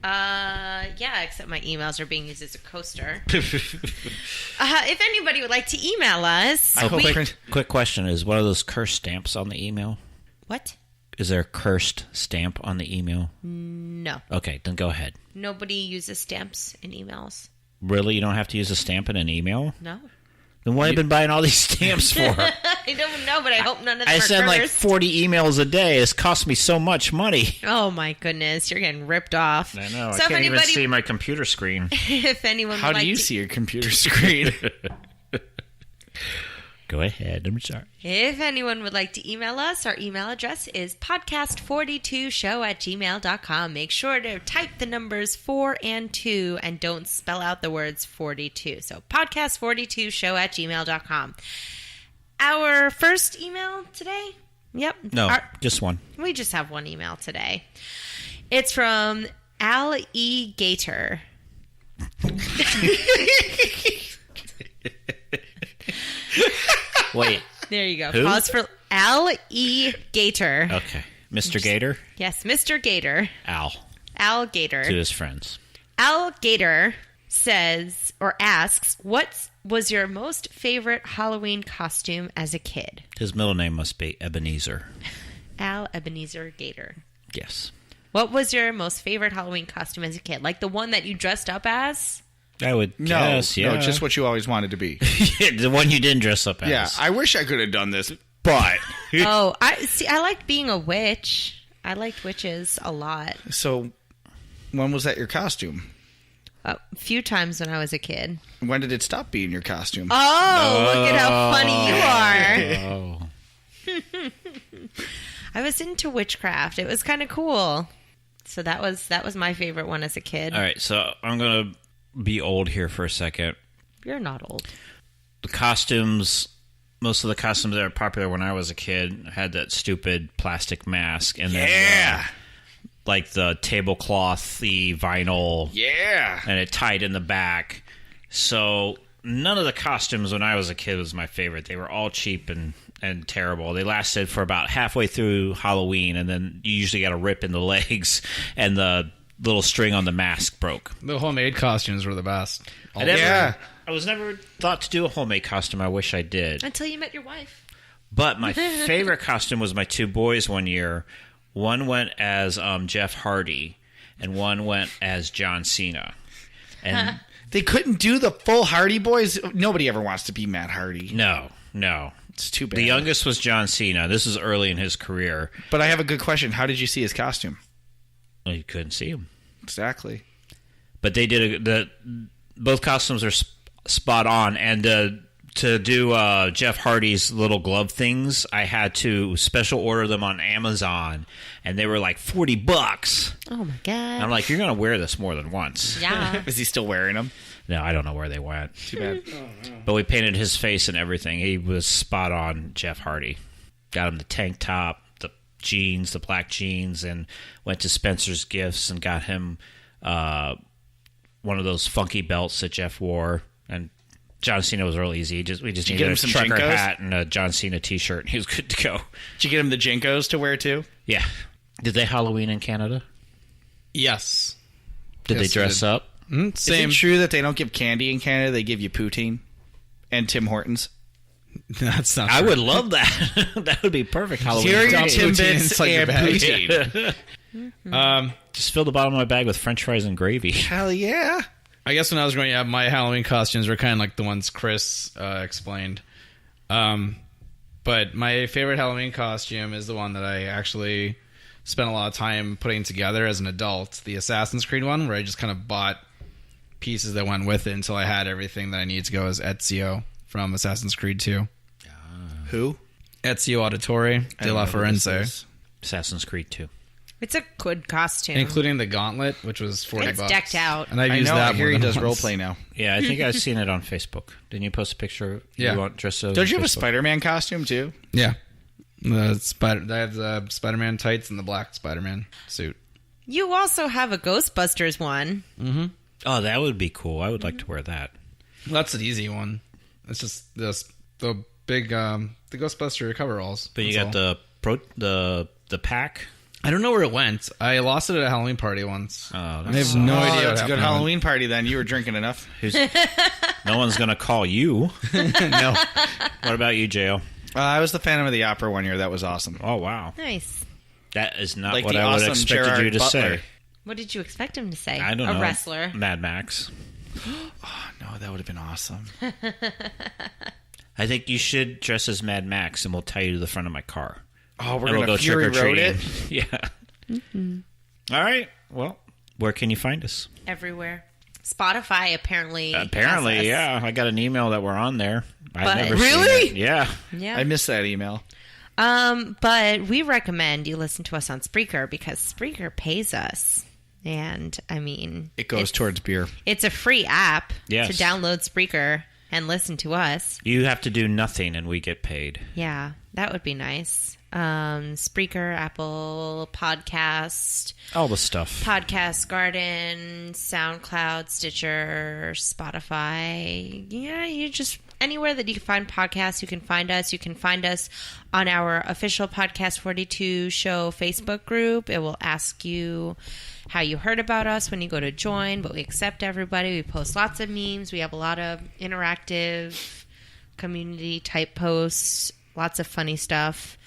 Yeah, except my emails are being used as a coaster. If anybody would like to email us, Quick question. Is one of those cursed stamps on the email? What? Is there a cursed stamp on the email? No, Okay, then go ahead. nobody uses stamps in emails. Really? You don't have to use a stamp in an email? No, Then what have you been buying all these stamps for? I don't know, but I hope none of them I are send like cursed. 40 emails a day. It's cost me so much money. Oh my goodness, you're getting ripped off. I know. So I can't even see my computer screen. if anyone How would do like you to, see your computer screen? Go ahead. I'm sorry. If anyone would like to email us, our email address is podcast42show@gmail.com. Make sure to type the numbers 4 and 2 and don't spell out the words 42. So podcast42show@gmail.com. Our first email today? Yep. No, just one. We just have one email today. It's from Al E. Gator. Wait. There you go. Who? Pause for Al E. Gator. Okay. Mr. Gator? Yes, Mr. Gator. Al. Al Gator. To his friends. Al Gator says or asks, what was your most favorite Halloween costume as a kid? His middle name must be Ebenezer. Al Ebenezer Gator. Yes. What was your most favorite Halloween costume as a kid? Like the one that you dressed up as? I would guess, yeah. No, just what you always wanted to be. the one you didn't dress up as. Yeah, I wish I could have done this, but. Oh, I liked being a witch. I liked witches a lot. So, when was that your costume? A few times when I was a kid. When did it stop being your costume? Oh, look at how funny you are. Oh. I was into witchcraft. It was kind of cool. So that was my favorite one as a kid. All right, so I'm going to be old here for a second. You're not old. The costumes, most of the costumes that were popular when I was a kid had that stupid plastic mask. And then, like the tablecloth, the vinyl. Yeah. And it tied in the back. So none of the costumes when I was a kid was my favorite. They were all cheap and terrible. They lasted for about halfway through Halloween, and then you usually got a rip in the legs, and the little string on the mask broke. The homemade costumes were the best. I was never thought to do a homemade costume. I wish I did. Until you met your wife. But my favorite costume was my two boys one year. One went as Jeff Hardy, and one went as John Cena. And They couldn't do the full Hardy Boys. Nobody ever wants to be Matt Hardy. no. It's too bad. The youngest was John Cena. This is early in his career. But I have a good question. How did you see his costume? Well, you couldn't see him. Exactly. But they did both costumes are spot on, and to do Jeff Hardy's little glove things, I had to special order them on Amazon, and they were like $40. Oh my god. I'm like, you're gonna wear this more than once. Yeah. Is he still wearing them? No, I don't know where they went. Too bad. But we painted his face and everything. He was spot on Jeff Hardy. Got him the tank top, the jeans, the black jeans, and went to Spencer's Gifts and got him one of those funky belts that Jeff wore. And John Cena was real easy. We just needed a trucker hat and a John Cena t-shirt, and he was good to go. Did you get him the Jinkos to wear too? Yeah. Did they Halloween in Canada? Yes. Did they dress up? Same. Is it true that they don't give candy in Canada? They give you poutine and Tim Hortons. That's not I true. would love that. That would be perfect Halloween. Here are your Dump poutine Timbits inside your and bag. poutine. Just fill the bottom of my bag with French fries and gravy. Hell yeah. I guess when I was growing up, my Halloween costumes were kind of like the ones Chris explained. But my favorite Halloween costume is the one that I actually spent a lot of time putting together as an adult. The Assassin's Creed one, where I just kind of bought pieces that went with it until I had everything that I needed to go as Ezio from Assassin's Creed 2. Who? Ezio Auditore de la Firenze. Assassin's Creed 2. It's a good costume. Including the gauntlet, which was $40. It's decked out. And I've I used know. that I hear more he than does once. roleplay now. Yeah, I think I've seen it on Facebook. Didn't you post a picture? Yeah. You want dressed up? Don't you have a Facebook? Spider-Man costume too? Yeah. I have the Spider-Man tights and the black Spider-Man suit. You also have a Ghostbusters one. Oh, that would be cool. I would like to wear that. That's an easy one. It's just the big the Ghostbuster coveralls. But you That's got all. the pack. I don't know where it went. I lost it at a Halloween party once. Oh, I have no idea. That's a what good happened. Halloween party then. You were drinking enough. No one's gonna call you. No. What about you, Jo? I was the Phantom of the Opera one year. That was awesome. Oh wow, Nice. that is not Like what the I would awesome expected Gerard you to Butler. say. What did you expect him to say? I don't know. A wrestler. Mad Max. No, that would have been awesome. I think you should dress as Mad Max, and we'll tie you to the front of my car. Oh, we're And going to Fury Road it? Yeah. All right. Well, where can you find us? Everywhere. Spotify apparently. has us. Apparently, yeah. I got an email that we're on there. I've But- never seen Really? it. Yeah. Yeah. I missed that email. But we recommend you listen to us on Spreaker because Spreaker pays us. And I mean, It goes towards beer. it's a free app Yes. to download Spreaker and listen to us. You have to do nothing, and we get paid. Yeah, that would be nice. Spreaker, Apple Podcast, All the stuff. Podcast Garden, SoundCloud, Stitcher, Spotify. Yeah, you just anywhere that you can find podcasts, you can find us. You can find us on our official Podcast 42 show Facebook group. It will ask you how you heard about us when you go to join, but we accept everybody. We post lots of memes. We have a lot of interactive community type posts, lots of funny stuff.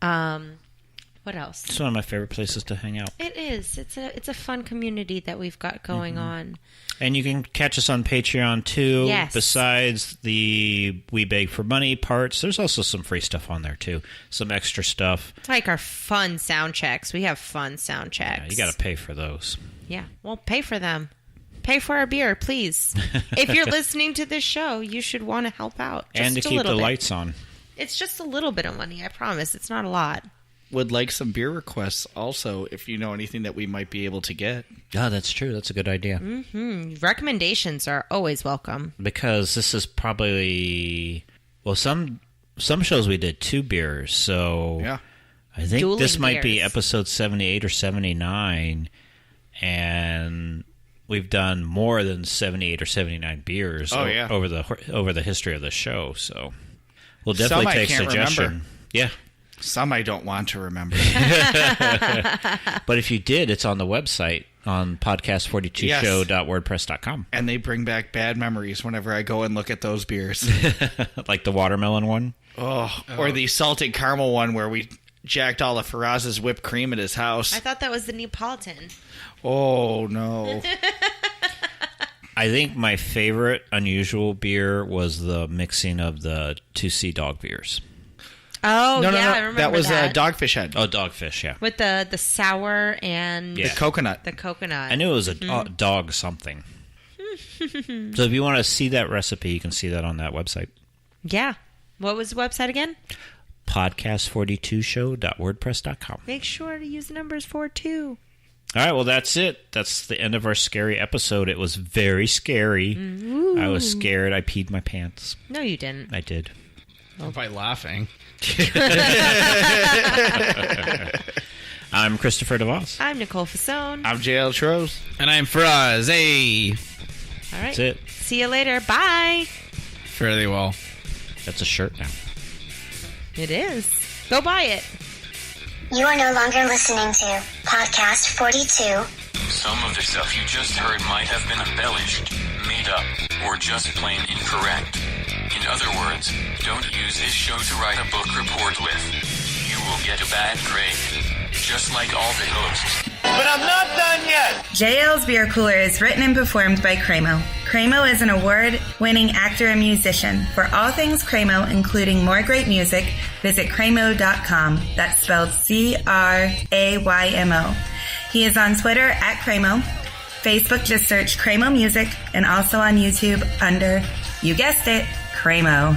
What else? It's one of my favorite places to hang out. It is. It's a fun community that we've got going on. And you can catch us on Patreon, too. Yes. Besides the We Beg for Money parts, there's also some free stuff on there, too. Some extra stuff. Like our fun sound checks. We have fun sound checks. Yeah, you got to pay for those. Yeah. Well, pay for them. Pay for our beer, please. If you're listening to this show, you should want to help out. Just And to a keep little the bit. lights on. It's just a little bit of money, I promise. It's not a lot. Would like some beer requests also, if you know anything that we might be able to get. Yeah, that's true. That's a good idea. Recommendations are always welcome. Because this is probably... Well, some shows we did 2 beers, so... Yeah. I think Dueling this might be beers. episode 78 or 79, and we've done more than 78 or 79 beers Oh, yeah. over the history of the show, so we'll Some definitely I take can't suggestion. remember. Yeah. Some I don't want to remember. But if you did, it's on the website on podcast42show.wordpress.com. And they bring back bad memories whenever I go and look at those beers. Like the watermelon one. Or the salted caramel one where we jacked all of Faraz's whipped cream at his house. I thought that was the Neapolitan. Oh, no. I think my favorite unusual beer was the mixing of the 2C dog beers. Oh, No, yeah, I no. remember That was that. Dogfish Head. Oh, Dogfish, yeah. With the sour and Yeah. The coconut. the coconut. I knew it was a dog something. So if you want to see that recipe, you can see that on that website. Yeah. What was the website again? Podcast42show.wordpress.com. Make sure to use the numbers 42. All right, well, that's it. That's the end of our scary episode. It was very scary. I was scared. I peed my pants. No, you didn't. I did. By laughing. I'm Christopher DeVos. I'm Nicole Fasone. I'm JL Tros. And I'm Faraz. Hey. All right. That's it. See you later. Bye. Fairly well. That's a shirt now. It is. Go buy it. You are no longer listening to Podcast 42. Some of the stuff you just heard might have been embellished, made up, or just plain incorrect. In other words, don't use this show to write a book report with. You will get a bad grade. Just like all the hosts. But I'm not done yet. JL's Beer Cooler is written and performed by Cremo. Cremo is an award-winning actor and musician. For all things Cremo, including more great music, visit Cremo.com. That's spelled Craymo. He is on Twitter at Cremo. Facebook, just search Cremo Music, and also on YouTube under, you guessed it, Cremo.